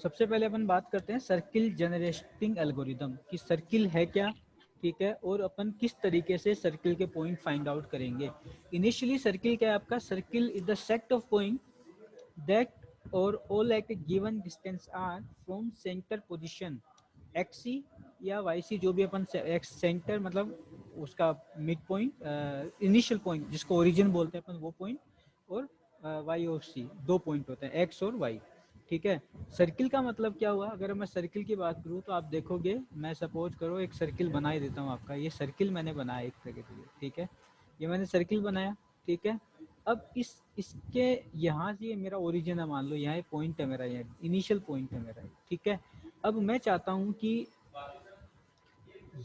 सबसे पहले अपन बात करते हैं सर्किल जनरेटिंग एल्गोरिदम कि सर्किल है क्या, ठीक है, और अपन किस तरीके से सर्किल के पॉइंट फाइंड आउट करेंगे। इनिशियली सर्किल क्या है आपका, circle is the set of point that और all at a given distance are from center position xc या yc, जो भी अपन x सेंटर मतलब उसका मिड पॉइंट, इनिशियल पॉइंट जिसको ओरिजिन बोलते हैं अपन, वो पॉइंट, और y और c दो पॉइंट होते हैं x और y, ठीक है। सर्किल का मतलब क्या हुआ, अगर मैं सर्किल की बात करूँ तो आप देखोगे, मैं सपोज करो एक सर्किल बना ही देता हूँ आपका, ये सर्किल मैंने बनाया एक तरह के लिए, ठीक है, ये मैंने सर्किल बनाया, ठीक है। अब इसके यहाँ से ये मेरा ओरिजिन है, मान लो यहाँ पॉइंट है मेरा, यहाँ इनिशियल पॉइंट है मेरा, ठीक है। अब मैं चाहता हूँ कि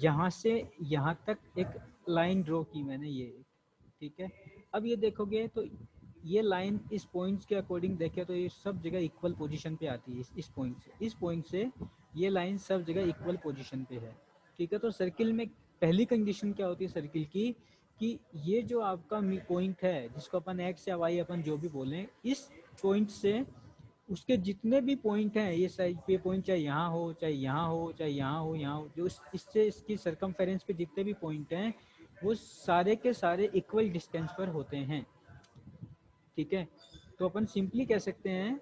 यहाँ से यहाँ तक एक लाइन ड्रॉ की मैंने, ये, ठीक है। अब ये देखोगे तो ये लाइन इस पॉइंट्स के अकॉर्डिंग देखे तो ये सब जगह इक्वल पोजीशन पे आती है, इस पॉइंट से ये लाइन सब जगह इक्वल पोजीशन पे है, ठीक है। तो सर्किल में पहली कंडीशन क्या होती है सर्किल की, कि ये जो आपका पॉइंट है जिसको अपन एक्स या वाई अपन जो भी बोलें, इस पॉइंट से उसके जितने भी पॉइंट हैं, ये साइड पे पॉइंट चाहे यहाँ हो चाहे यहाँ हो चाहे यहाँ हो यहाँ हो, जो इससे इसकी सरकमफेरेंस पे जितने भी पॉइंट हैं वो सारे के सारे इक्वल डिस्टेंस पर होते हैं, ठीक है। तो अपन सिंपली कह सकते हैं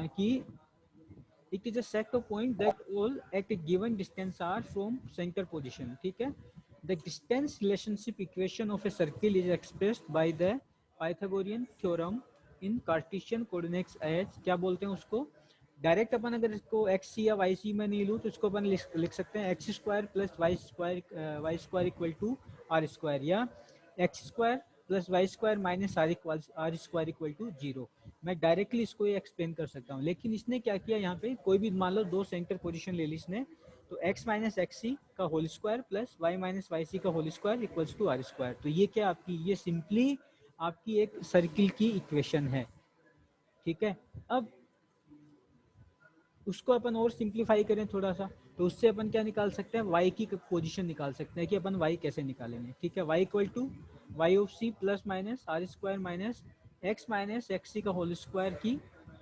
कि it is a set of point that all at a given distance are from centre position, ठीक है। The distance relationship equation of a circle is expressed by the Pythagorean theorem in Cartesian coordinates as, क्या बोलते हैं उसको, direct अपन अगर इसको x सी या Y C में नहीं लूँ तो इसको अपन लिख सकते हैं x square plus y square equal to r square, या x square plus y square minus r square equal to zero. मैं डायरेक्टली इसको ये एक्सप्लेन कर सकता हूँ, लेकिन इसने क्या किया, यहाँ पे कोई भी मान लो दो सेंटर पोजीशन ले ली इसने, तो x माइनस एक्स सी का whole square plus y minus y c का whole square equals to r square. तो ये क्या आपकी, ये सिंपली आपकी एक सर्किल की इक्वेशन है, ठीक है। अब उसको अपन और सिंप्लीफाई करें थोड़ा सा, तो उससे अपन क्या निकाल सकते हैं, y की पोजीशन निकाल सकते हैं कि अपन y कैसे निकालेंगे, ठीक है। y equal to y of c plus minus r square minus x c का होल स्क्वायर की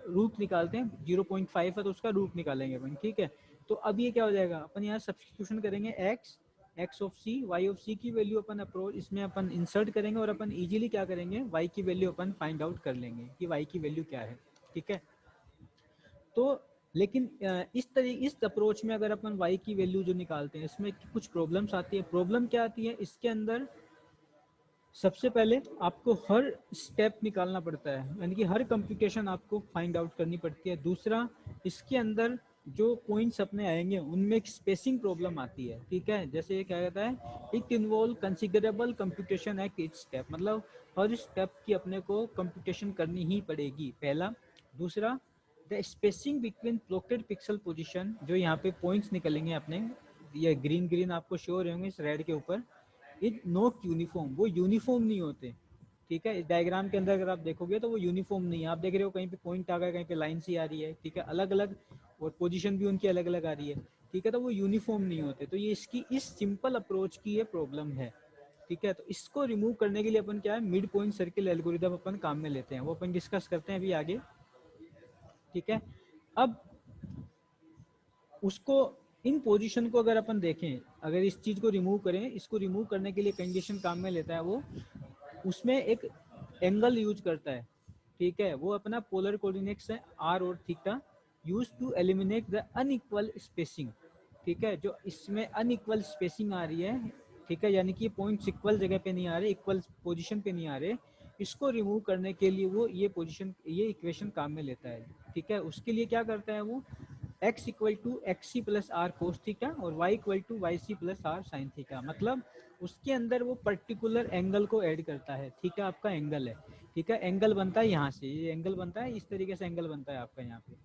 रूट निकालते हैं, 0.5 है तो उसका रूट निकालेंगे अपन, ठीक है। तो अब ये क्या हो जाएगा, अपन यहाँ सब्स्टिट्यूशन करेंगे x of c, y of c की वैल्यू अपन अप्रोच इसमें अपन इंसर्ट करेंगे, और अपन इजीली क्या करेंगे, y की वैल्यू अपन फाइंड आउट कर लेंगे कि y की वैल्यू क्या है, ठीक है। तो लेकिन इस अप्रोच में अगर अपन y की वैल्यू जो निकालते हैं इसमें कुछ प्रॉब्लम्स आती है। प्रॉब्लम क्या आती है इसके अंदर, सबसे पहले आपको हर स्टेप निकालना पड़ता है, यानी कि हर कंप्यूटेशन आपको फाइंड आउट करनी पड़ती है। दूसरा, इसके अंदर जो पॉइंट्स अपने आएंगे उनमें एक स्पेसिंग प्रॉब्लम आती है, ठीक है। जैसे ये क्या कहता है, it involve considerable computation at each step, मतलब हर स्टेप की अपने को कंप्यूटेशन करनी ही पड़ेगी, पहला। दूसरा, the spacing between plotted pixel position, जो यहाँ पे पॉइंट्स निकलेंगे अपने, ये ग्रीन ग्रीन आपको शो हो रहे होंगे इस रेड के ऊपर, इट नॉट यूनिफॉर्म, वो यूनिफॉर्म नहीं होते, ठीक है। इस डायग्राम के अंदर अगर आप देखोगे तो वो यूनिफॉर्म नहीं है, आप देख रहे हो कहीं पे पॉइंट आ गया, कहीं पे लाइन सी आ रही है, ठीक है, अलग अलग, और पोजीशन भी उनकी अलग अलग आ रही है, ठीक है। तो वो यूनिफॉर्म नहीं होते, तो ये इसकी इस सिंपल अप्रोच की ये प्रॉब्लम है, ठीक है। तो इसको रिमूव करने के लिए अपन क्या है, मिड पॉइंट सर्किल एल्गोरिदम अपन काम में लेते हैं, वो अपन डिस्कस करते हैं अभी आगे, ठीक है। अब उसको, इन पोजीशन को अगर अपन देखें, अगर इस चीज को रिमूव करें, इसको रिमूव करने के लिए कंडीशन काम में लेता है वो, उसमें एक एंगल यूज करता है, ठीक है। वो अपना पोलर कोऑर्डिनेट्स है आर और theta, use to eliminate the unequal spacing, ठीक है। जो इसमें अनइक्वल स्पेसिंग आ रही है, ठीक है, यानी कि पॉइंट्स इक्वल जगह पे नहीं आ रहे, इक्वल पोजीशन पे नहीं आ रहे, इसको रिमूव करने के लिए वो ये पोजीशन, ये इक्वेशन काम में लेता है, ठीक है। उसके लिए क्या करता है वो, x equal to x c plus r cos theta और y equal to y c plus r sine theta, मतलब उसके अंदर वो पर्टिकुलर एंगल को ऐड करता है, थीटा आपका एंगल है, ठीक है। एंगल बनता है यहाँ से, ये एंगल बनता है, इस तरीके से एंगल बनता है आपका यहाँ पे,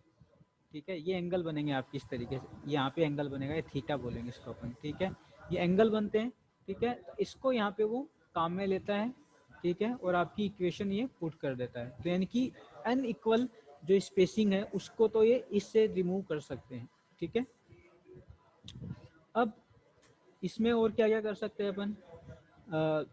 ठीक है। ये एंगल बनेंगे आपकी इस तरीके से, यहाँ पे एंगल बनेगा, ये थीटा बोलेंगे इसको अपन, ठीक है। ये एंगल बनते हैं, ठीक है। तो इसको यहाँ पे वो काम में लेता है, ठीक है, और आपकी इक्वेशन ये पुट कर देता है। तो यानी कि अनइक्वल जो स्पेसिंग है उसको तो ये इससे रिमूव कर सकते हैं, ठीक है। अब इसमें और क्या क्या कर सकते हैं अपन,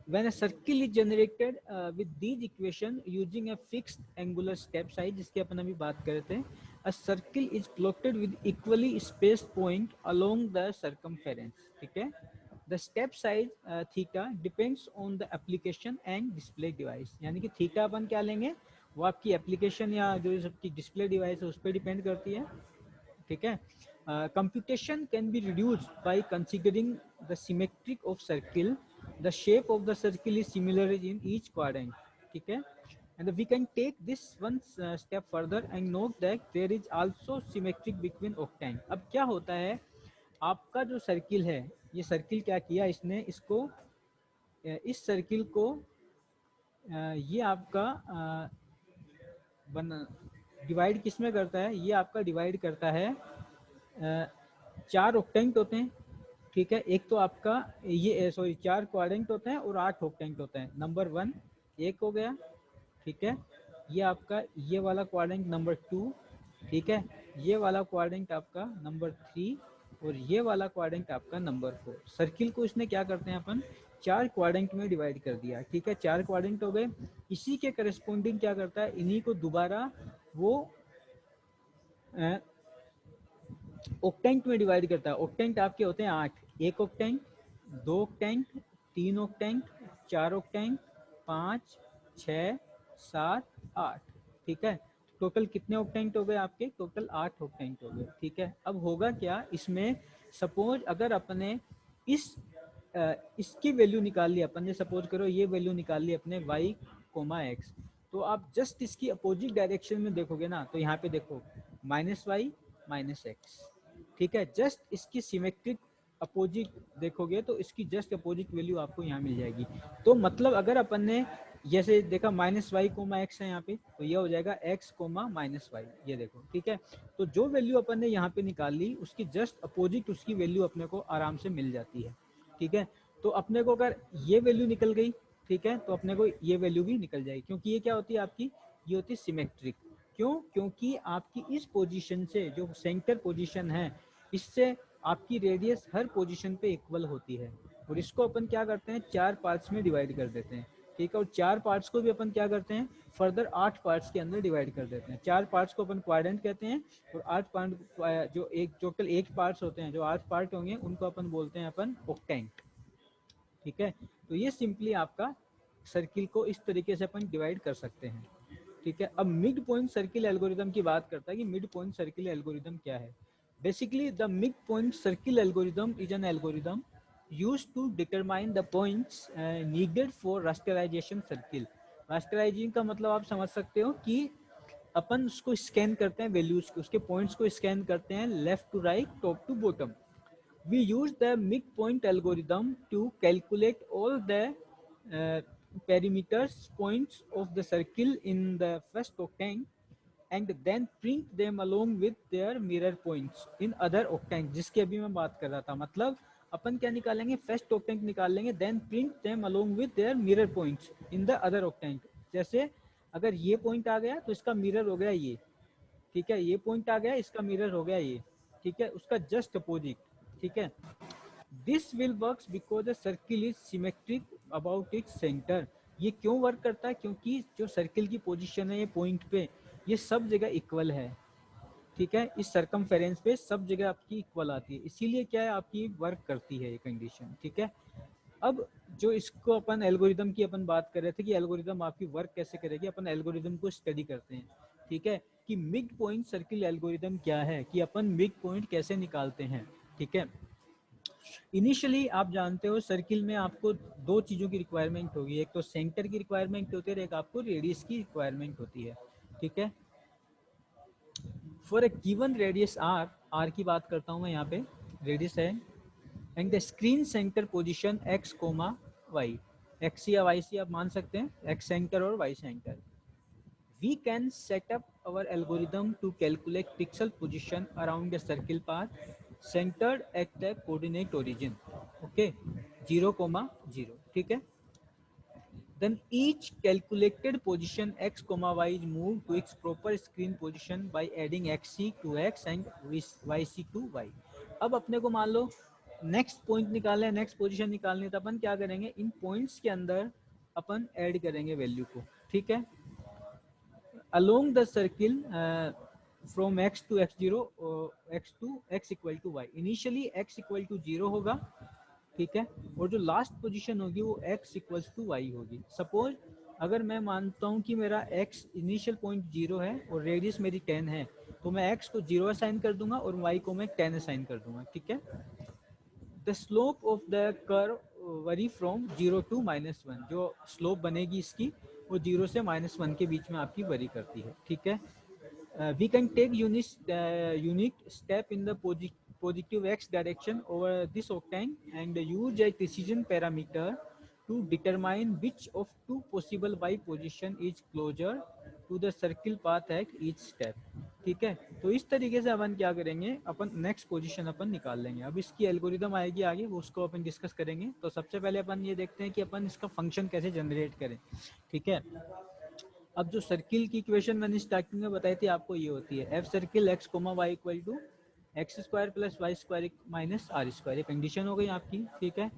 when a circle is generated with these equation using a fixed angular step size, जिसकी अपन अभी बात कर रहे थे, a circle is plotted with equally spaced point along the circumference. ठीक है, the step size theta depends on the application and display device. यानी कि थीटा अपन क्या लेंगे, वो आपकी एप्लीकेशन या जो सबकी डिस्प्ले डिवाइस है उस पर डिपेंड करती है. ठीक है. Computation can be reduced by considering the symmetric of circle. The shape of the circle is similar in each quadrant. ठीक है. And we can take this one step further and note that there is also symmetric between octants. अब क्या होता है, आपका जो circle है, ये सर्किल क्या किया इसने, इसको इस सर्किल को ये आपका डिवाइड किस में करता है, ये आपका डिवाइड करता है 4 ऑक्टेंट होते हैं. ठीक है, एक तो आपका ये 4 क्वाड्रेंट होते हैं और 8 ऑक्टेंट होते हैं. नंबर 1 एक हो गया. ठीक है, ये आपका ये वाला क्वाड्रेंट नंबर 2. ठीक है, ये वाला क्वाड्रेंट आपका नंबर 3 और ये वाला क्वाड्रेंट आपका नंबर 4. सर्किल को इसने क्या करते हैं अपन 4 क्वाड्रेंट में डिवाइड कर दिया. ठीक है, 4 क्वाड्रेंट हो गए. इसी के करस्पॉन्डिंग क्या करता है, इन्हीं को दोबारा वो ऑक्टेंट में डिवाइड करता है. ऑक्टेंट आपके होते हैं 8. 1 ऑक्टेंट, 2 ऑक्टेंट, 3 ऑक्टेंट, 4 ऑक्टेंट, 5, 6, 7, 8. ठीक है, टोटल कितने ऑक्टेंट हो गए आपके, टोटल 8 ऑक्टेंट हो गए. ठीक है, अब होगा क्या इसमें, सपोज अगर अपने इसकी वैल्यू निकाल ली अपन ने, सपोज करो ये वैल्यू निकाल ली अपने y, x, तो आप जस्ट इसकी अपोजिट डायरेक्शन में देखोगे ना, तो यहाँ पे देखो -y -x. ठीक है, जस्ट इसकी सिमेट्रिक अपोजिट देखोगे तो इसकी जस्ट अपोजिट वैल्यू आपको यहाँ मिल जाएगी. तो मतलब अगर अपन ने जैसे देखा -y, x है यहाँ पे, तो ये हो जाएगा x, -y. ये देखो. ठीक है, तो जो वैल्यू अपन ने यहाँ पे निकाल ली उसकी जस्ट अपोजिट उसकी वैल्यू अपने को आराम से मिल जाती है. ठीक है, तो अपने को अगर ये वैल्यू निकल गई, ठीक है, तो अपने को ये वैल्यू भी निकल जाएगी, क्योंकि ये क्या होती है आपकी, ये होती है सिमेट्रिक. क्यों, क्योंकि आपकी इस पोजीशन से जो सेंटर पोजीशन है, इससे आपकी रेडियस हर पोजीशन पे इक्वल होती है. और इसको अपन क्या करते हैं 4 पार्ट्स में डिवाइड कर देते हैं. ठीक है, और 4 पार्ट्स को भी अपन क्या करते हैं फर्दर 8 पार्ट्स के अंदर डिवाइड कर देते हैं. 4 पार्ट्स को अपन क्वाड्रेंट कहते हैं और 8 पार्ट जो एक टोटल 8 पार्ट्स होते हैं, जो 8 पार्ट होंगे उनको अपन बोलते हैं अपन ऑक्टेंट. ठीक है, तो ये सिंपली आपका सर्किल को इस तरीके से अपन डिवाइड कर सकते हैं. ठीक है, अब मिड पॉइंट सर्किल एल्गोरिदम की बात करता है कि मिड पॉइंट सर्किल एल्गोरिदम क्या है. Basically the mid point circle algorithm is an algorithm used to determine the points needed for rasterization circle. रास्टराइजिंग का मतलब आप समझ सकते हो कि अपन उसको स्कैन करते हैं वैल्यूज को, उसके पॉइंट्स को स्कैन करते हैं left to right, top to bottom. We use the midpoint algorithm to calculate all the perimeters points of the circle in the first octant and then print them along with their mirror points in other octant. जिसकी अभी मैं बात कर रहा था, मतलब अपन क्या निकालेंगे, फर्स्ट ऑक्टेंट निकाल लेंगे, then print them along with their mirror points in the other octant. जैसे अगर ये पॉइंट आ गया तो इसका मिरर हो गया ये. ठीक है, ये पॉइंट आ गया, इसका मिरर हो गया ये. ठीक है, उसका जस्ट अपोजिट. ठीक है, this will works because the circle is symmetric about its centre. ये क्यों वर्क करता है, क्योंकि जो सर्किल की पोजीशन है ये पॉइंट पे, ये सब जगह इक्वल है. ठीक है, इस सरकमफेरेंस पे सब जगह आपकी इक्वल आती है, इसीलिए क्या है आपकी वर्क करती है ये कंडीशन. ठीक है, अब जो इसको अपन एल्गोरिदम की अपन बात कर रहे थे कि एल्गोरिदम आपकी वर्क कैसे करेगी, अपन एल्गोरिदम को स्टडी करते हैं. ठीक है, कि मिड पॉइंट सर्किल एल्गोरिदम क्या है, कि अपन मिड पॉइंट कैसे निकालते हैं. ठीक है, इनिशियली आप जानते हो सर्किल में आपको 2 चीज़ों की रिक्वायरमेंट होगी, एक तो सेंटर की रिक्वायरमेंट होती है और एक आपको रेडियस की रिक्वायरमेंट होती है. ठीक है, for a given radius r की बात करता हूँ मैं, यहाँ पे रेडियस है, and the screen centre position x, y, x या y से आप मान सकते हैं, x सेंटर और y centre. We can set up our algorithm to calculate pixel position around the circle path centered at the coordinate origin. Okay, 0, 0. ठीक है, then each calculated position x, y is moved to its proper screen position by adding xc to x and yc to y. अब अपने को मान लो next point निकालना है, next position निकालनी है, तो अपन क्या करेंगे, इन पॉइंट्स के अंदर अपन ऐड करेंगे वैल्यू को, ठीक है। along the circle from x to x0 x to x equal to y, initially x equal to 0 होगा, ठीक है, और जो लास्ट पोजीशन होगी वो x इक्वल्स टू y होगी। सपोज अगर मैं मानता हूँ कि मेरा x इनिशियल पॉइंट 0 है और रेडियस मेरी 10 है, तो मैं x को 0 असाइन कर दूंगा और y को मैं 10 असाइन कर दूंगा, ठीक है। The slope of the curve vary from 0 to -1, जो स्लोप बनेगी इसकी वो 0 से -1 के बीच में आपकी वरी करती है, ठीक है। We can take unique step in the positive x direction over this octane and use a precision parameter to determine which of two possible y position is closer to the circle path at each step, ठीक है। तो इस तरीके से अपन क्या करेंगे, अपन next position अपन निकाल लेंगे। अब इसकी एल्गोरिदम आएगी आगे, वो उसको अपन डिस्कस करेंगे। तो सबसे पहले अपन ये देखते हैं कि अपन इसका फंक्शन कैसे जनरेट करें, ठीक है। अब जो सर्किल की इक्वेशन मैंने स्टार्टिंग में बताई थी आपको, ये होती है f circle x comma y equal to x square plus y square minus r square, ये कंडीशन हो गई आपकी, ठीक है।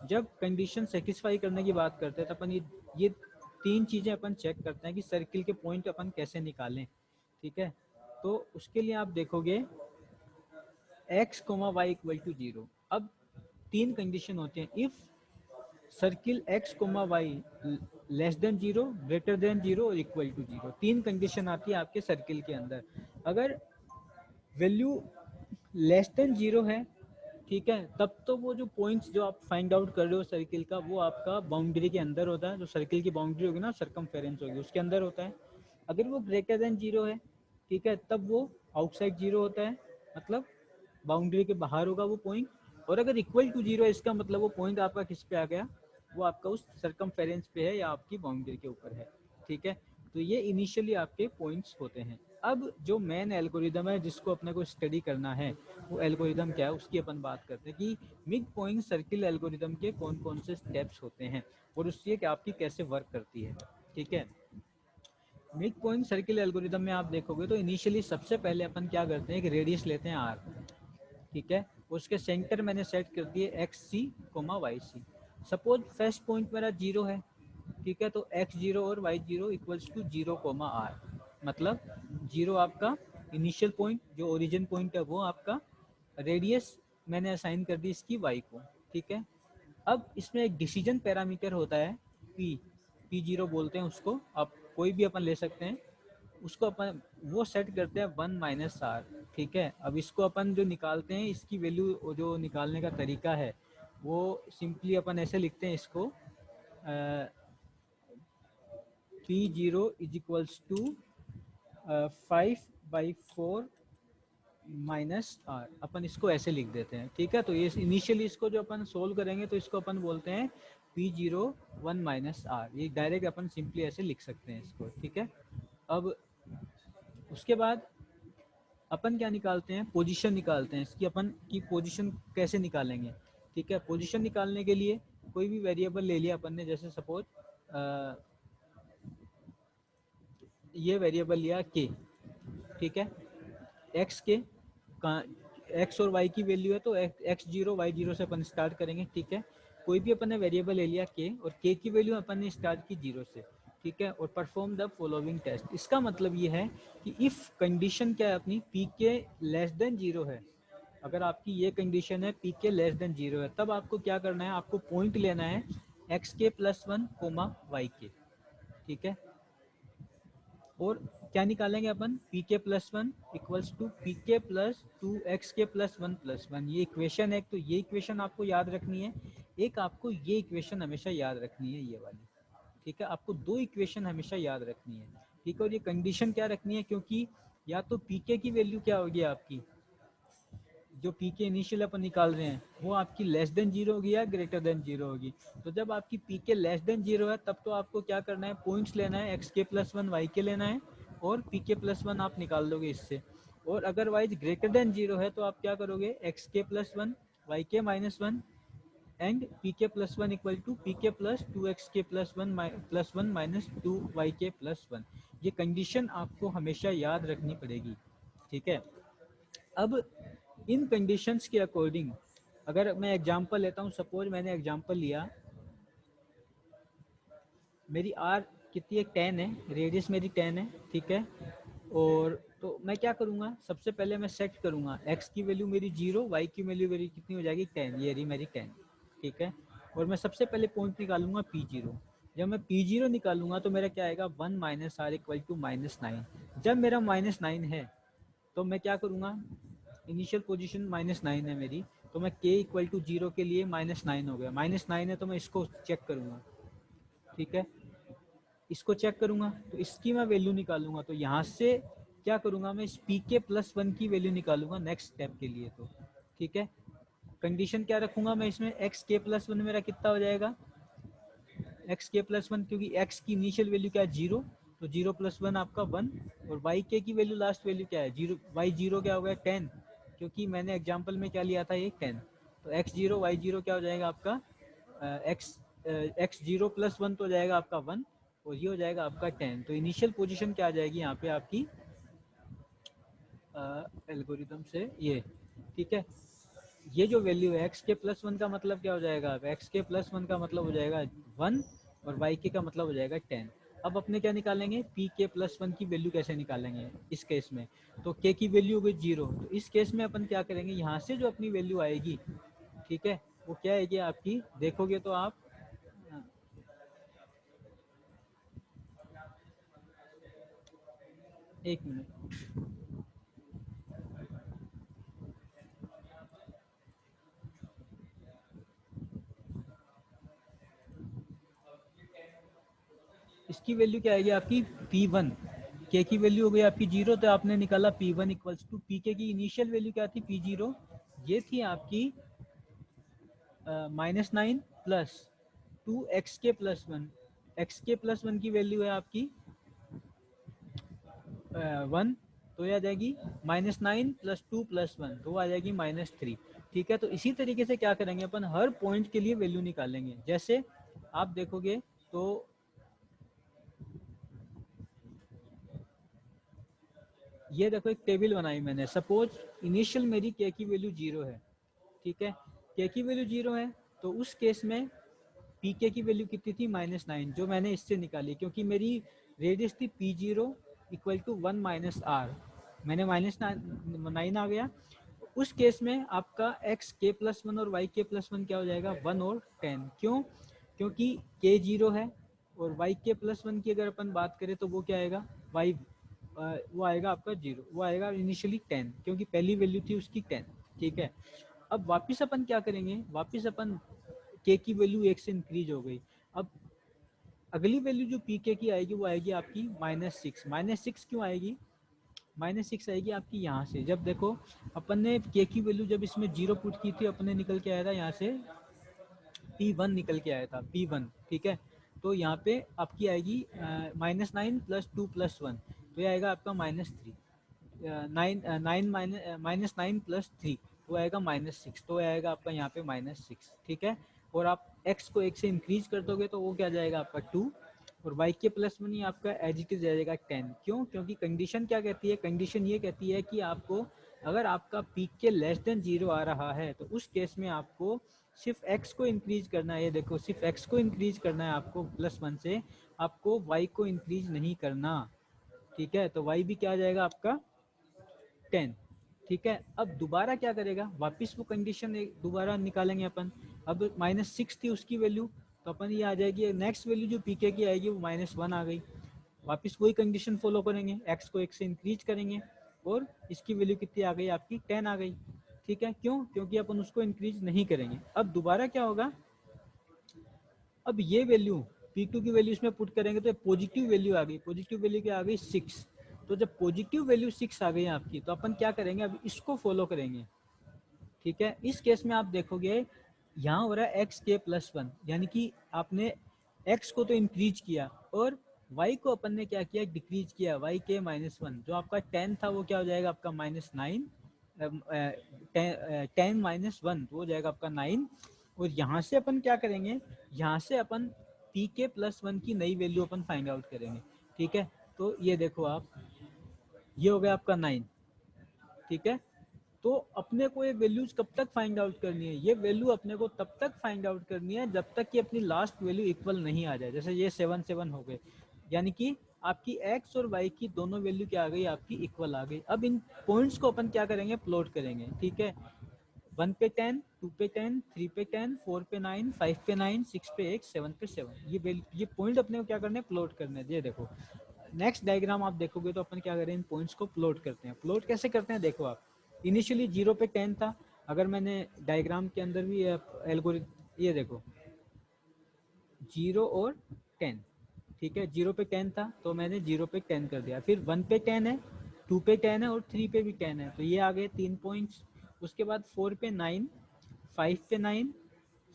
जब कंडीशन सेटिस्फाई करने की बात करते हैं तो अपन ये तीन चीज़ें अपन चेक करते हैं कि सर्किल के पॉइंट अपन कैसे निकालें, ठीक है। तो उसके लिए आप देखोगे x comma y equal to 0। अब तीन कंडीशन होती हैं, if circle x comma y less than 0, greater than 0 और इक्वल टू 0, तीन कंडीशन आती है आपके सर्किल के अंदर। अगर वैल्यू लेस देन 0 है, ठीक है, तब तो वो जो पॉइंट्स जो आप फाइंड आउट कर रहे हो सर्किल का, वो आपका बाउंड्री के अंदर होता है। जो सर्किल की बाउंड्री होगी ना, सर्कमफेरेंस होगी, उसके अंदर होता है। अगर वो ग्रेटर देन 0 है, ठीक है, तब वो आउटसाइड 0 होता है, मतलब बाउंड्री के बाहर होगा वो पॉइंट। और अगर इक्वल टू 0 है, इसका मतलब वो पॉइंट आपका किस पे आ गया, वो आपका उस सर्कमफेरेंस पे है या आपकी बाउंड्री के ऊपर है, ठीक है। तो ये इनिशियली आपके पॉइंट्स होते हैं। अब जो मेन एल्गोरिदम है जिसको अपने को स्टडी करना है, वो एल्गोरिदम क्या है उसकी अपन बात करते हैं कि मिड पॉइंट सर्किल एल्गोरिदम के कौन कौन से स्टेप्स होते हैं और उससे आपकी कैसे वर्क करती है, ठीक है। मिड पॉइंट सर्किल एल्गोरिदम में आप देखोगे तो इनिशियली सबसे पहले अपन क्या करते हैं, एक रेडियस लेते हैं आर, ठीक है। उसके सेंटर मैंने सेट कर दिए x c comma y c. Suppose first point मेरा 0 है, ठीक है, तो एक्स 0 और y 0 equals to 0 comma r, मतलब 0 आपका इनिशियल पॉइंट, जो ओरिजिन पॉइंट है वो आपका, रेडियस मैंने असाइन कर दी इसकी वाई को, ठीक है। अब इसमें एक डिसीजन पैरामीटर होता है P0 बोलते हैं उसको, आप कोई भी अपन ले सकते हैं, उसको अपन वो सेट करते हैं 1 माइनस आर, ठीक है। अब इसको अपन जो निकालते हैं, इसकी वैल्यू जो निकालने का तरीका है वो सिंपली अपन ऐसे लिखते हैं इसको, P0 is equals to 5/4 minus r, अपन इसको ऐसे लिख देते हैं, ठीक है। तो ये इनिशियली इसको जो अपन सोल्व करेंगे तो इसको अपन बोलते हैं P0 1 माइनस आर, ये डायरेक्ट अपन सिंपली ऐसे लिख सकते हैं इसको, ठीक है। अब उसके बाद अपन क्या निकालते हैं, पोजीशन निकालते हैं इसकी। अपन की पोजीशन कैसे निकालेंगे, ठीक है। पोजीशन निकालने के लिए कोई भी वेरिएबल ले लिया अपन ने, जैसे सपोज ये वेरिएबल लिया के, ठीक है। एक्स के एक्स और वाई की वैल्यू है, तो एक्स 0 वाई 0 से अपन स्टार्ट करेंगे, ठीक है। कोई भी अपन ने वेरिएबल ले लिया के, और के की वैल्यू अपन ने स्टार्ट की 0 से, ठीक है। और परफॉर्म द फॉलोइंग टेस्ट, इसका मतलब ये है कि इफ कंडीशन क्या है अपनी, पी के लेस देन 0 है, अगर आपकी ये कंडीशन है पी के लेस देन 0 है, तब आपको क्या करना है, आपको पॉइंट लेना है एक्स के प्लस 1 कोमा वाई के, ठीक है। और क्या निकालेंगे अपन, पी के प्लस 1 इक्वल्स टू पी के प्लस 2 एक्स के प्लस 1 प्लस 1, ये इक्वेशन है। तो ये इक्वेशन आपको याद रखनी है, एक आपको ये इक्वेशन हमेशा याद रखनी है, ये वाली, ठीक है। आपको दो इक्वेशन हमेशा याद रखनी है, ठीक है। और ये कंडीशन क्या रखनी है, क्योंकि या तो पी के की वैल्यू क्या होगी आपकी, जो पी के इनिशियल अपन निकाल रहे हैं, वो आपकी लेस देन 0 होगी या ग्रेटर देन 0 होगी। तो जब आपकी पी के लेस देन 0 है, तब तो आपको क्या करना है, पॉइंट्स लेना है, एक्स के प्लस 1 वाई के लेना है, और पी के प्लस 1 आप निकाल दोगे इससे। और अगरवाइज ग्रेटर देन 0 है, तो आप क्या करोगे, एक्स के प्लस 1 वाई के माइनस 1 एंड पी के प्लस 1 इक्वल टू पी के प्लस 2 एक्स के प्लस 1 माइनस 2 वाई के प्लस 1। ये कंडीशन आपको हमेशा याद रखनी पड़ेगी, ठीक है। अब इन कंडीशंस के अकॉर्डिंग अगर मैं एग्जांपल लेता हूँ, सपोज मैंने एग्जांपल लिया, मेरी आर कितनी है 10 है, रेडियस मेरी 10 है, ठीक है। और तो मैं क्या करूँगा, सबसे पहले मैं सेट करूँगा x की वैल्यू मेरी 0, y की वैल्यू मेरी कितनी हो जाएगी 10, ये रही मेरी 10, ठीक है। और मैं सबसे पहले पॉइंट निकालूंगा P0। जब मैं P0 निकालूंगा तो मेरा क्या आएगा 1 माइनस आर इक्वल टू -9। जब मेरा -9 है तो मैं क्या करूँगा, इनिशियल पोजीशन -9 है मेरी, तो मैं k इक्वल टू 0 के लिए -9 हो गया, -9 है तो मैं इसको चेक करूँगा, ठीक है। इसको चेक करूंगा तो इसकी मैं वैल्यू निकालूंगा, तो यहाँ से क्या करूंगा, मैं इस पी के +1 की वैल्यू निकालूंगा नेक्स्ट स्टेप के लिए, तो ठीक है। कंडीशन क्या रखूंगा मैं इसमें, एक्स के +1 मेरा कितना हो जाएगा, एक्स के +1, क्योंकि एक्स की इनिशियल वैल्यू क्या है 0, तो 0 + 1 आपका 1। और वाई के की वैल्यू लास्ट वैल्यू क्या है 0, वाई 0 क्या हो गया 10, क्योंकि मैंने एग्जाम्पल में क्या लिया था ये 10। तो एक्स 0 वाई 0 क्या हो जाएगा आपका, एक्स 0 + 1 तो हो जाएगा आपका 1, और ये हो जाएगा आपका 10। तो इनिशियल पोजीशन क्या आ जाएगी यहाँ पे आपकी एल्गोरिदम से ये, ठीक है। ये जो वैल्यू है एक्स के +1 का मतलब क्या हो जाएगा, एक्स के +1 का मतलब हो जाएगा 1, और वाई के का मतलब हो जाएगा 10। अब अपने क्या निकालेंगे, पी के +1 की वैल्यू कैसे निकालेंगे इस केस में, तो के की वैल्यू हो गई 0, तो इस केस में अपन क्या करेंगे, यहाँ से जो अपनी वैल्यू आएगी, ठीक है, वो क्या आएगी आपकी, देखोगे तो आप, एक मिनट, इसकी वैल्यू क्या आएगी आपकी P1, के की वैल्यू हो गई आपकी 0, तो आपने निकाला P1 इक्वल्स टू पी के की इनिशियल वैल्यू क्या थी P0, ये थी आपकी -9 प्लस 2 एक्स के +1 की वैल्यू है आपकी 1, तो ये आ जाएगी -9 + 2 + 1, तो वो आ जाएगी -3, ठीक है। तो इसी तरीके से क्या करेंगे अपन, हर पॉइंट के लिए वैल्यू निकालेंगे। जैसे आप देखोगे तो ये देखो एक टेबल बनाई मैंने, सपोज इनिशियल मेरी के की वैल्यू 0 है, ठीक है, के की वैल्यू 0 है, तो उस केस में पी के की वैल्यू कितनी थी -9, जो मैंने इससे निकाली, क्योंकि मेरी रेडियस थी P0 equal to 1 minus are, मैंने -9 आ गया। उस केस में आपका एक्स के +1 और वाई के +1 क्या हो जाएगा 1 और 10, क्यों, क्योंकि के 0 है, और वाई के +1 की अगर अपन बात करें तो वो क्या आएगा, वाई वो आएगा आपका 0, वो आएगा इनिशियली 10, क्योंकि पहली वैल्यू थी उसकी 10, ठीक है। अब वापस अपन क्या करेंगे, वापस अपन के की वैल्यू 1 से इंक्रीज हो गई, अब अगली वैल्यू जो पी के की आएगी वो आएगी आपकी -6। -6 क्यों आएगी, -6 आएगी आपकी यहाँ से, जब देखो अपन ने के की वैल्यू जब इसमें 0 पुट की थी, अपने निकल के आया था यहाँ से P1 निकल के आया था P1, ठीक है। तो यहाँ पे आपकी आएगी -9 + 2 + 1, तो ये आएगा आपका -3, 9 + 3, तो आएगा -6, तो आएगा आपका यहाँ पे -6, ठीक है। और आप x को 1 से इंक्रीज कर दोगे तो वो क्या जाएगा आपका 2, और y के +1 ही आपका एज इट इज जाएगा 10, क्यों, क्योंकि कंडीशन क्या कहती है, कंडीशन ये कहती है कि आपको अगर आपका पीक के <0 आ रहा है तो उस केस में आपको सिर्फ x को इंक्रीज करना है, ये देखो सिर्फ x को इंक्रीज करना है आपको +1 से, आपको y को इंक्रीज नहीं करना, ठीक है। तो y भी क्या आ जाएगा आपका 10, ठीक है। अब दोबारा क्या करेगा, वापस वो कंडीशन दोबारा निकालेंगे अपन, अब -6 थी उसकी वैल्यू, तो अपन ये आ जाएगी नेक्स्ट वैल्यू जो पीके की आएगी वो -1 आ गई, वापस वही कंडीशन फॉलो करेंगे, x को 1 से इंक्रीज करेंगे, और इसकी वैल्यू कितनी आ गई आपकी 10 आ गई, ठीक है। क्यों, क्योंकि अपन उसको इंक्रीज नहीं करेंगे। अब दोबारा क्या होगा, अब ये वैल्यू P2 की वैल्यू इसमें पुट करेंगे तो पॉजिटिव वैल्यू आ गई, पॉजिटिव वैल्यू क्या आ गई 6, तो जब पॉजिटिव वैल्यू 6 आ गई आपकी, तो अपन क्या करेंगे, अब इसको फॉलो करेंगे, ठीक है। इस केस में आप देखोगे यहाँ हो रहा है एक्स के +1, यानी कि आपने x को तो इंक्रीज किया और y को अपन ने क्या किया डिक्रीज किया, y के -1, जो आपका 10 था वो क्या हो जाएगा आपका -9, 10 -1 तो हो जाएगा आपका 9। और यहाँ से अपन क्या करेंगे, यहाँ से अपन p के +1 की नई वैल्यू अपन फाइंड आउट करेंगे, ठीक है। तो ये देखो आप, ये हो गया आपका 9, ठीक है। तो अपने को ये वैल्यूज कब तक फाइंड आउट करनी है, ये वैल्यू अपने को तब तक फाइंड आउट करनी है जब तक कि अपनी लास्ट वैल्यू इक्वल नहीं आ जाए। जैसे ये 7 7 हो गए, यानी कि आपकी x और y की दोनों वैल्यू क्या आ गई, आपकी इक्वल आ गई। अब इन पॉइंट्स को अपन क्या करेंगे, प्लॉट करेंगे, ठीक है। 1 पे 10, 2 पे 10, 3 पे 10, 4 पे 9, 5 पे 9, 6 पे 1, 7 पे 7, ये पॉइंट अपने को क्या करने हैं, प्लॉट करने हैं। ये देखो नेक्स्ट डायग्राम आप देखोगे तो अपन क्या करें, इन पॉइंट्स को प्लॉट करते हैं। प्लॉट कैसे करते हैं, देखो आप इनिशियली 0 पे 10 था, अगर मैंने डायग्राम के अंदर भी एल्गोरिथम, ये देखो 0 और 10, ठीक है। 0 पे 10 था तो मैंने 0 पे 10 कर दिया, फिर 1 पे 10 है, 2 पे 10 है और 3 पे भी 10 है, तो ये आ गए 3 पॉइंट्स। उसके बाद 4 पे 9, 5 पे 9,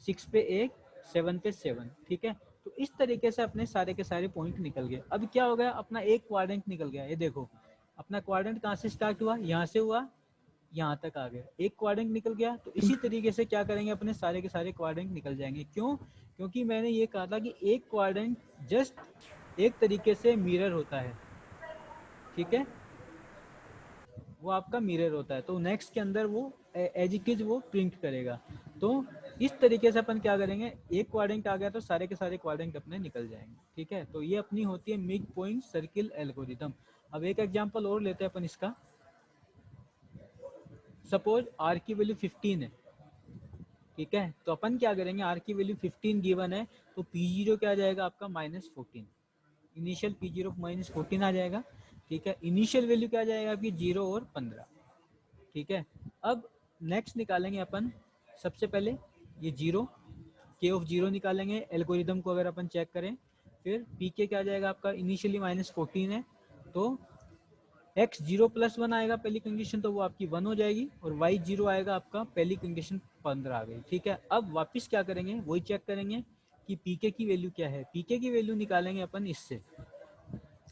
6 पे 1, 7 पे 7, ठीक है। तो इस तरीके से अपने सारे के सारे पॉइंट निकल गए। अब क्या हो गया, अपना एक क्वाड्रेंट निकल गया। ये देखो अपना क्वाड्रेंट कहाँ से स्टार्ट हुआ, यहाँ से हुआ, यहाँ तक आ गया, एक क्वाड्रेंट निकल गया। तो इसी तरीके से क्या करेंगे, अपने सारे के सारे क्वाड्रेंट निकल जाएंगे। क्यों, क्योंकि मैंने ये कहा था कि एक क्वाड्रेंट जस्ट एक तरीके से मिरर होता है, ठीक है, वो आपका मिरर होता है। तो नेक्स्ट के अंदर वो एज इट इज वो प्रिंट करेगा। तो इस तरीके से अपन क्या करेंगे, एक क्वाड्रेंट आ गया तो सारे के सारे क्वाड्रेंट अपने निकल जाएंगे, ठीक है। तो ये अपनी होती है मिड पॉइंट सर्किल एल्गोरिथम। अब एक एग्जांपल और लेते हैं अपन इसका। सपोज आर की वैल्यू 15 है, ठीक है। तो अपन क्या करेंगे, आर की वैल्यू 15 गिवन है, तो P0 क्या आ जाएगा आपका -14, इनिशियल P0 -14 आ जाएगा, ठीक है। इनिशियल वैल्यू क्या आ जाएगा आपकी 0 और 15, ठीक है। अब नेक्स्ट निकालेंगे अपन, सबसे पहले ये 0, के ऑफ 0 निकालेंगे एल्गोरिदम को अगर अपन चेक करें। फिर पी के क्या आ जाएगा आपका, इनिशियली -14 है, तो x 0 + 1 आएगा पहली कंडीशन, तो वो आपकी 1 हो जाएगी, और y 0 आएगा आपका, पहली कंडीशन 15 आ गई, ठीक है। अब वापस क्या करेंगे, वही चेक करेंगे कि pk की वैल्यू क्या है। pk की वैल्यू निकालेंगे अपन इससे,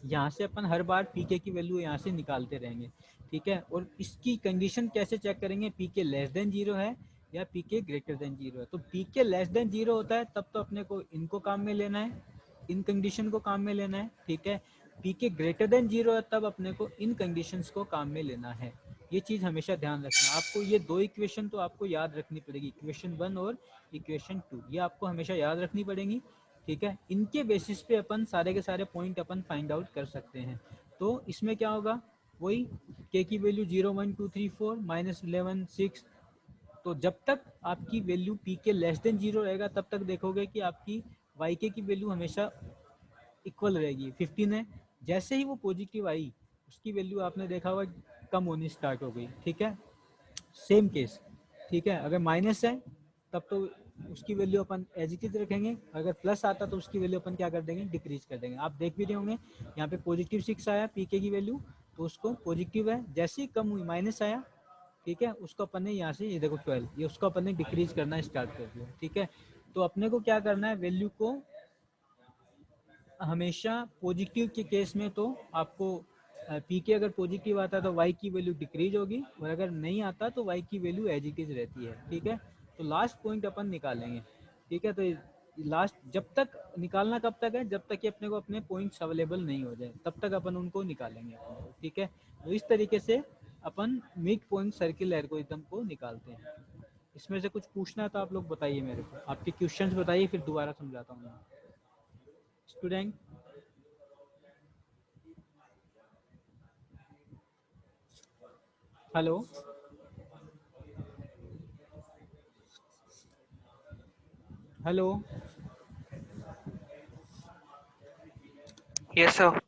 यहाँ से अपन हर बार pk की वैल्यू यहाँ से निकालते रहेंगे, ठीक है। और इसकी कंडीशन कैसे चेक करेंगे, pk <0 है या pk <0 है। तो pk <0 होता है तब तो अपने को इनको काम में लेना है, इन कंडीशन को काम में लेना है, ठीक है। pk <0 है तब अपने को इन कंडीशंस को काम में लेना है। ये चीज हमेशा ध्यान रखना आपको। ये दो इक्वेशन तो आपको याद रखनी पड़ेगी, इक्वेशन 1 और इक्वेशन 2, ये आपको हमेशा याद रखनी पड़ेगी, ठीक है। इनके बेसिस पे अपन सारे के सारे पॉइंट अपन फाइंड आउट कर सकते हैं। तो इसमें क्या होगा, वही k की वैल्यू 0 1 2 3 4 -11 6, तो जब तक आपकी वैल्यू pk <0 रहेगा तब तक देखोगे कि आपकी yk की वैल्यू हमेशा इक्वल रहेगी, 15 है। जैसे ही वो पॉजिटिव आई, उसकी वैल्यू आपने देखा होगा कम होनी स्टार्ट हो गई, ठीक है। सेम केस, ठीक है। अगर माइनस है तब तो उसकी वैल्यू अपन एज इट इज रखेंगे, अगर प्लस आता तो उसकी वैल्यू अपन क्या कर देंगे, डिक्रीज कर देंगे। आप देख भी रहे होंगे यहाँ पे पॉजिटिव 6 आया पीके की वैल्यू, तो उसको पॉजिटिव है, जैसे ही कम हुई माइनस आया, ठीक है, उसको अपन ने यहाँ से ये देखो 12, ये उसको अपन ने डिक्रीज करना स्टार्ट कर दिया, ठीक है। तो अपने को क्या करना है, वैल्यू को हमेशा पॉजिटिव के केस में तो आपको पी के अगर पॉजिटिव आता है तो वाई की वैल्यू डिक्रीज होगी, और अगर नहीं आता तो वाई की वैल्यू एज इट इज रहती है, ठीक है। तो लास्ट पॉइंट अपन निकालेंगे, ठीक है। तो लास्ट जब तक निकालना कब तक है, जब तक कि अपने को अपने पॉइंट्स अवेलेबल नहीं हो जाए तब तक अपन उनको निकालेंगे, ठीक है। तो इस तरीके से अपन मिड पॉइंट सर्किल एल्गोरिथम को निकालते हैं। इसमें से कुछ पूछना है तो आप लोग बताइए मेरे को, आपके क्वेश्चंस बताइए, फिर दोबारा समझाता हूँ मैं। Student, hello, hello, yes sir.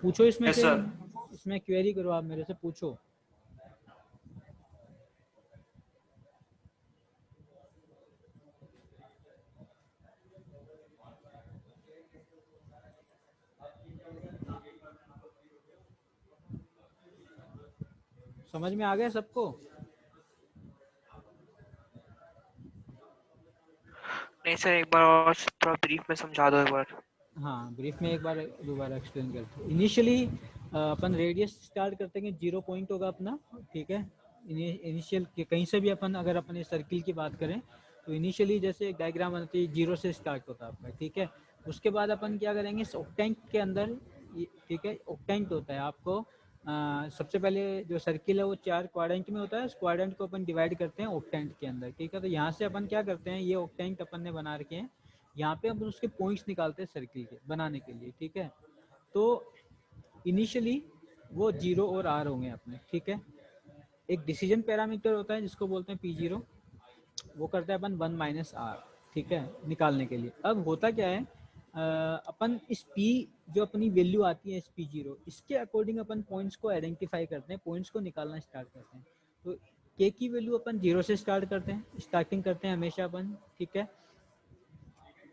पूछो इसमें यस से, सर। इसमें क्वेरी करो, आप मेरे से पूछो। समझ में आ गया सबको? नहीं सर, एक बार और थोड़ा ब्रीफ में समझा दो एक बार। हाँ, ब्रीफ में एक बार दोबारा एक्सप्लेन करते हैं। इनिशियली अपन रेडियस स्टार्ट करते हैं, 0 पॉइंट होगा अपना, ठीक है। इनिशियल कहीं से भी अपन अगर अपने सर्किल की बात करें तो इनिशियली जैसे एक डायग्राम बनती है 0 से स्टार्ट होता है आपका, ठीक है। उसके बाद अपन क्या करेंगे, ऑक्टेंट के अंदर, ठीक है, ऑक्टेंट होता है, आपको सबसे पहले जो सर्किल है वो 4 क्वाड्रेंट में होता है, उस क्वाड्रेंट को अपन डिवाइड करते हैं ऑक्टेंट के अंदर, ठीक है। तो यहाँ से अपन क्या करते हैं, ये ऑक्टेंट अपन ने बना रखे हैं, यहाँ पे अपन उसके पॉइंट्स निकालते हैं सर्किल के बनाने के लिए, ठीक है। तो इनिशियली वो 0 और R होंगे अपने, ठीक है। एक डिसीजन पैरामीटर होता है जिसको बोलते हैं P0, वो करता है अपन 1 माइनस R, ठीक है, निकालने के लिए। अब होता क्या है, अपन इस P जो अपनी वैल्यू आती है इस P0, इसके अकॉर्डिंग अपन पॉइंट्स को आइडेंटिफाई करते हैं, पॉइंट्स को निकालना स्टार्ट करते हैं। तो K की वैल्यू अपन 0 से स्टार्ट करते हैं, स्टार्टिंग करते हैं हमेशा अपन, ठीक है।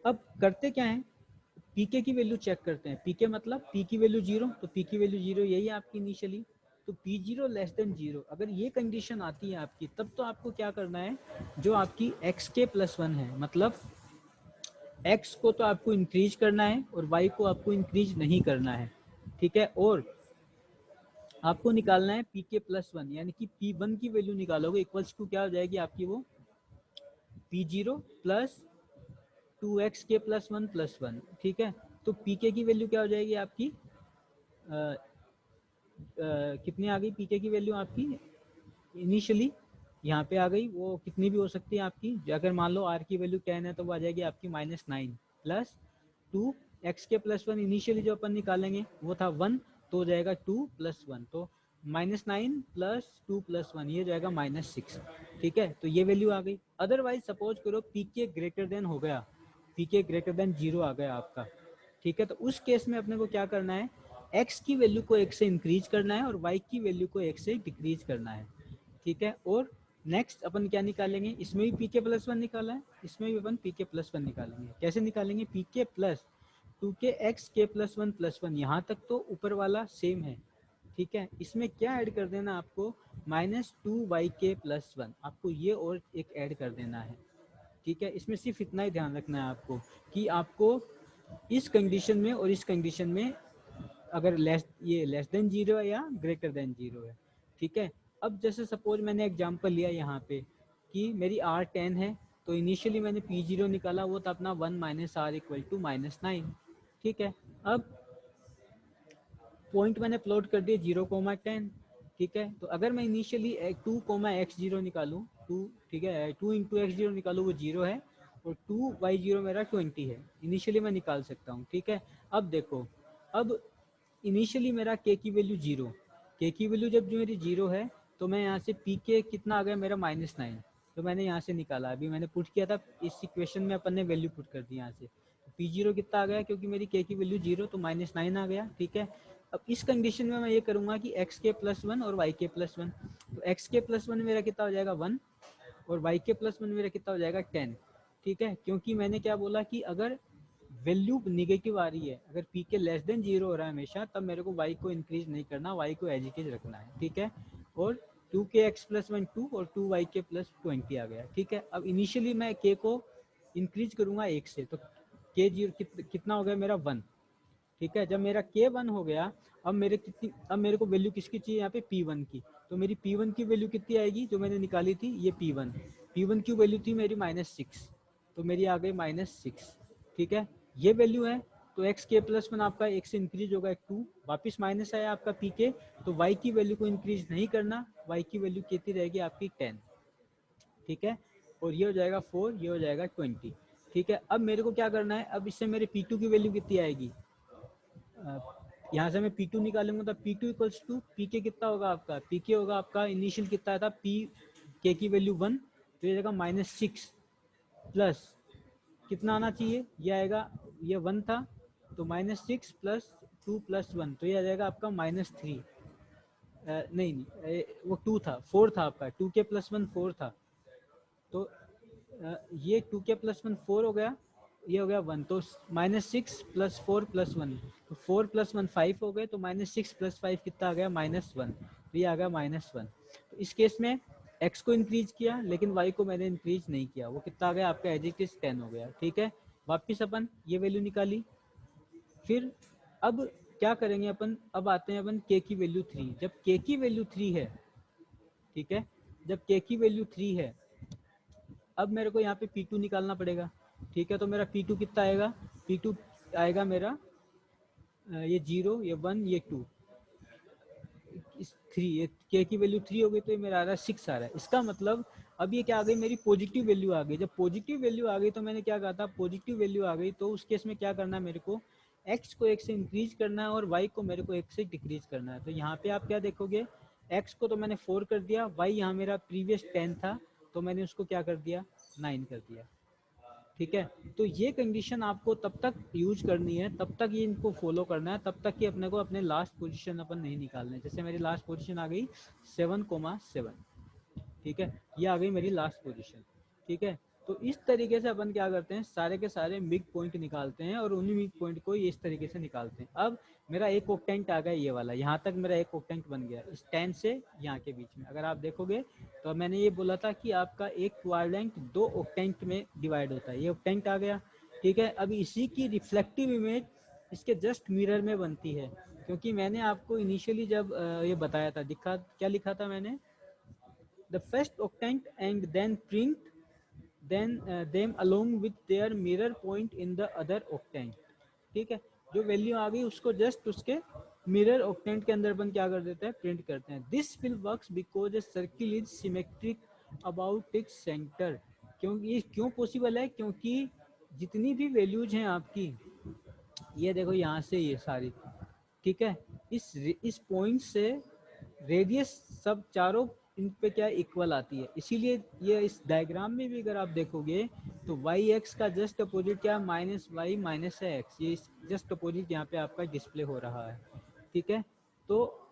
अब करते क्या है, पीके की वैल्यू चेक करते हैं। पीके मतलब पी की वैल्यू 0, तो पी की वैल्यू 0 यही है आपकी इनिशियली। तो P0 लेस देन 0, अगर ये कंडीशन आती है आपकी, तब तो आपको क्या करना है, जो आपकी xk प्लस 1 है, मतलब x को तो आपको इंक्रीज करना है और y को आपको इंक्रीज नहीं करना है, ठीक है। और आपको निकालना है pk प्लस 1, यानी कि P1 की वैल्यू निकालोगे, इक्वल्स टू क्या हो जाएगी आपकी, वो P0 प्लस 2x के प्लस 1 प्लस 1, ठीक है। तो pk की वैल्यू क्या हो जाएगी आपकी, कितनी आ गई पीके की वैल्यू आपकी इनिशियली, यहाँ पे आ गई, वो कितनी भी हो सकती है आपकी। अगर मान लो आर की वैल्यू 10 है तो वो आ जाएगी आपकी -9 प्लस 2 एक्स के प्लस 1, इनिशियली जो अपन निकालेंगे वो था 1, तो हो जाएगा 2 प्लस 1, तो -9 प्लस 2 प्लस 1, ये जाएगा -6, ठीक है। तो ये वैल्यू आ गई। अदरवाइज सपोज करो पीके ग्रेटर देन हो गया, पीके ग्रेटर देन 0 आ गया आपका, ठीक है। तो उस केस में अपने को क्या करना है, x की वैल्यू को 1 से इंक्रीज करना है और y की वैल्यू को 1 से डिक्रीज करना है, ठीक है। और नेक्स्ट अपन क्या निकालेंगे, इसमें भी पीके प्लस 1 निकाला है, इसमें भी अपन पीके प्लस 1 निकालेंगे। कैसे निकालेंगे, p k plus 2k x k plus 1 plus 1, यहाँ तक तो ऊपर वाला सेम है, ठीक है। इसमें क्या ऐड कर देना आपको, -2yk प्लस 1, आपको ये और एक ऐड कर देना है, ठीक है। इसमें सिर्फ इतना ही ध्यान रखना है आपको कि आपको इस कंडीशन में और इस कंडीशन में अगर लेस देन 0 है या ग्रेटर देन 0 है, ठीक है। अब जैसे सपोज मैंने एग्जांपल लिया यहाँ पे कि मेरी R 10 है, तो इनिशियली मैंने P0 निकाला, वो था अपना 1 माइनस R इक्वल टू -9, ठीक है। अब पॉइंट मैंने प्लॉट कर दिए 0,10, ठीक है। तो अगर मैं इनिशियली 2,x0 निकालूं, 2, ठीक है, 2 इंटू x0 निकालूं, वो 0 है, और 2y0 मेरा 20 है, इनिशियली मैं निकाल सकता हूँ, ठीक है। अब देखो, अब इनिशियली मेरा k की वैल्यू 0, k की वैल्यू जब जो मेरी 0 है, तो मैं यहाँ से pk कितना आ गया मेरा -9, तो मैंने यहाँ से निकाला, अभी मैंने पुट किया था इस इक्वेशन में, अपन ने वैल्यू पुट कर दी यहाँ से, P0 कितना आ गया, क्योंकि मेरी k की वैल्यू 0, तो -9 आ गया, ठीक है। अब इस कंडीशन में मैं ये करूंगा कि एक्स के प्लस 1 और वाई के प्लस 1, तो एक्स के प्लस 1 मेरा कितना हो जाएगा 1, और वाई के प्लस 1 मेरा कितना हो जाएगा 10, ठीक है। क्योंकि मैंने क्या बोला कि अगर वैल्यू निगेटिव आ रही है, अगर पी के लेस देन 0 हो रहा है हमेशा, तब मेरे को वाई को इंक्रीज नहीं करना, वाई को एज इट इज रखना है, ठीक है। और 2k x प्लस 1 2 और 2y के प्लस 20 आ गया, ठीक है। अब इनिशियली मैं k को इंक्रीज करूंगा 1 से, तो k 0 कितना हो गया मेरा 1, ठीक है। जब मेरा k1 हो गया, अब मेरे को वैल्यू किसकी चाहिए यहाँ पे, p1 की। तो मेरी p1 की वैल्यू कितनी आएगी, जो मैंने निकाली थी ये p1 की वैल्यू थी मेरी -6, तो मेरी आ गई -6, ठीक है। ये वैल्यू है, तो एक्स के प्लस 1 आपका 1 से इंक्रीज होगा 2, वापिस माइनस आया आपका पी के, तो वाई की वैल्यू को इंक्रीज नहीं करना, वाई की वैल्यू कितनी रहेगी आपकी 10, ठीक है। और ये हो जाएगा 4, ये हो जाएगा 20, ठीक है। अब मेरे को क्या करना है, अब इससे मेरे P2 की वैल्यू कितनी आएगी, यहाँ से मैं P2 निकालूंगा, तो P2 इक्वल्स टू पीके कितना होगा आपका, पीके होगा आपका इनिशियल कितना था, पी के की वैल्यू 1, तो ये जाएगा -6 प्लस कितना आना चाहिए, ये आएगा, ये 1 था, तो -6 प्लस 2 प्लस 1, तो ये आ जाएगा आपका -3, नहीं, वो 2 था, 4 था आपका, 2k प्लस 1 4 था, तो ये 2k प्लस 1 4 हो गया, ये हो गया 1, तो -6 प्लस 4 प्लस 1, तो 4 प्लस 1 5 हो गए, तो -6 प्लस 5 कितना आ गया -1, तो ये आ गया -1। तो इस केस में x को इंक्रीज किया, लेकिन y को मैंने इंक्रीज नहीं किया, वो कितना आ गया आपका एज इट इज 10 हो गया, ठीक है। वापिस अपन ये वैल्यू निकाली, फिर अब क्या करेंगे अपन, अब आते हैं अपन k की वैल्यू 3, जब k की वैल्यू 3 है, ठीक है, जब k की वैल्यू 3 है, अब मेरे को यहाँ पे P2 निकालना पड़ेगा, ठीक है। तो मेरा P2 कितना आएगा, P2 आएगा मेरा ये 0, ये 1, ये 2, इस 3, ये k की वैल्यू 3 हो गई तो ये मेरा आ रहा है 6 आ रहा है। इसका मतलब अब ये क्या आ गई, मेरी पॉजिटिव वैल्यू आ गई। जब पॉजिटिव वैल्यू आ गई तो मैंने क्या कहा था, पॉजिटिव वैल्यू आ गई तो उस केस में क्या करना है मेरे को, x को 1 से इंक्रीज करना है और y को मेरे को 1 से डिक्रीज करना है। तो यहाँ पे आप क्या देखोगे, x को तो मैंने 4 कर दिया, y यहाँ मेरा प्रीवियस 10 था तो मैंने उसको क्या कर दिया, 9 कर दिया। ठीक है, तो ये कंडीशन आपको तब तक यूज करनी है, तब तक ये इनको फॉलो करना है, तब तक कि अपने को अपने लास्ट पोजीशन अपन नहीं निकालने। जैसे मेरी लास्ट पोजीशन आ गई 7,7, ठीक है, ये आ गई मेरी लास्ट पोजीशन। ठीक है, तो इस तरीके से अपन क्या करते हैं, सारे के सारे मिड पॉइंट निकालते हैं और उन्हीं मिड पॉइंट को इस तरीके से निकालते हैं। अब मेरा एक ऑक्टेंट आ गया ये वाला, यहाँ तक मेरा एक ऑक्टेंट बन गया इस 10 से यहाँ के बीच में। अगर आप देखोगे तो मैंने ये बोला था कि आपका एक क्वाड्रेंट 2 ऑक्टेंट में डिवाइड होता है, ये ऑक्टेंट आ गया। ठीक है, अब इसी की रिफ्लेक्टिव इमेज इसके जस्ट मिरर में बनती है, क्योंकि मैंने आपको इनिशियली जब ये बताया था, दिखा क्या लिखा था मैंने, the first octant and then print them along with their mirror point in the other octant। ठीक है, जो वैल्यू आ गई उसको जस्ट उसके मिरर ऑक्टेंट के अंदर अपन क्या कर देते हैं, प्रिंट करते हैं। This will works because A circle is symmetric about its centre. क्योंकि ये क्यों पॉसिबल है, क्योंकि जितनी भी वैल्यूज हैं आपकी, ये देखो यहाँ से ये सारी, ठीक है, इस पॉइंट से रेडियस सब चारों इन पे क्या इक्वल आती है। इसीलिए ये इस डायग्राम में भी अगर आप देखोगे तो वाई एक्स का जस्ट अपोजिट क्या, माइनस वाई माइनस एक्स, ये जस्ट अपोजिट यहाँ पे आपका डिस्प्ले हो रहा है। ठीक है, तो